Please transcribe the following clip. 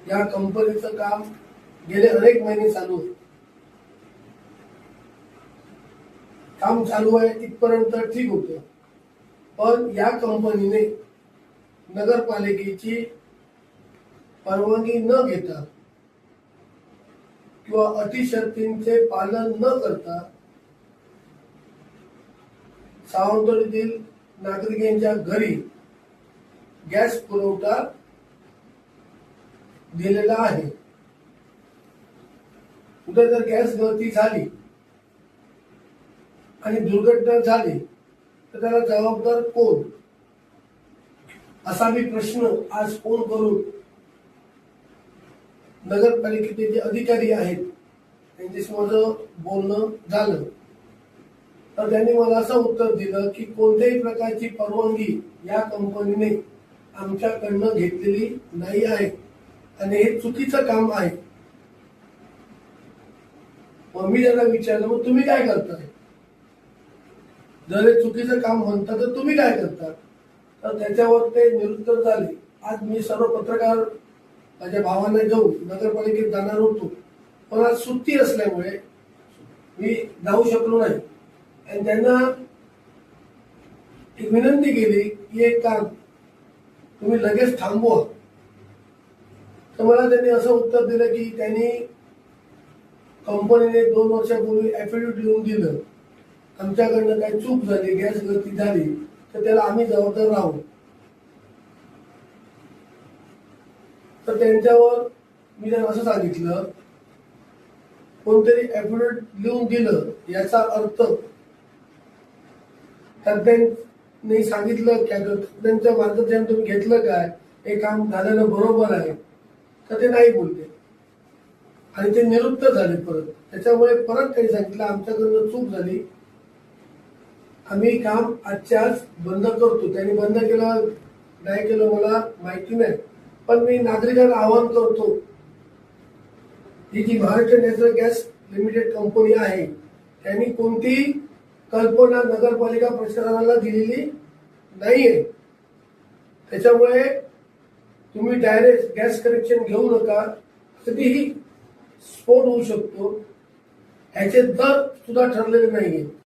या कंपनीचं काम गेले अनेक महिने चालू आहे. काम चालू आहे इथपर्यंत ठीक होतं, पण या कंपनीने नगरपालिकेची परवानगी न घेता किंवा अटी शर्तींचे पालन न करता सावंतवाडीतील नागरिकांच्या घरी गॅस पुरवठा दिलेला आहे. उद्या जर गॅस गळती झाली आणि दुर्घटना झाली तर त्याला जबाबदार कोण, असा मी प्रश्न आज फोन करून नगरपालिकेचे जे अधिकारी आहेत त्यांच्याशी माझं बोलणं झालं, तर त्यांनी मला असं उत्तर दिलं की कोणत्याही प्रकारची परवानगी या कंपनीने आमच्याकडनं घेतलेली नाही आहे आणि हे चुकीचं काम आहे. मग मी त्यांना विचारलं, मग तुम्ही काय करताय? जर हे चुकीचं काम म्हणतात तर तुम्ही काय करता? तर त्याच्यावर ते निरुत्तर झाले. आज मी सर्व पत्रकार माझ्या भावांना घेऊन नगरपालिकेत जाणार होतो, पण आज सुट्टी असल्यामुळे मी जाऊ शकलो नाही आणि त्यांना एक विनंती केली की एक काम तुम्ही लगेच थांबवा. तर मला त्यांनी असं उत्तर दिलं की त्यांनी कंपनीने 2 वर्षापूर्वी ऍफिडेव्हिट लिहून दिलं, आमच्याकडनं काही चूक झाली, गॅस गळती झाली तर त्याला आम्ही जबाबदार राहू. तर त्यांच्यावर मी त्यांना असं सांगितलं, कोणतरी ऍफिडेव्हिट लिहून दिलं याचा अर्थ तज्ञांनी सांगितलं की तज्ञांच्या मार्गदर्शन तुम्ही घेतलं काय, हे काम झालेलं बरोबर आहे? तर ते नाही बोलते आणि ते निरुत्तर झाले परत. त्याच्यामुळे परत काही सांगितलं, आमच्याकडनं चूक झाली, आम्ही काम आजच्या आज बंद करतो. त्यांनी बंद केलं नाही केलं मला माहिती नाही, पण मी नागरिकांना आवाहन करतो, ही जी Maharashtra national gas limited company आहे त्यांनी कोणतीही कल्पना नगरपालिका प्रशासनाला दिलेली नाहीये. त्याच्यामुळे तुम्ही डायरेक्ट गॅस कनेक्शन घेऊ नका, कधीही स्फोट होऊ शकतो, ह्याचे दर सुद्धा ठरलेले नाहीये.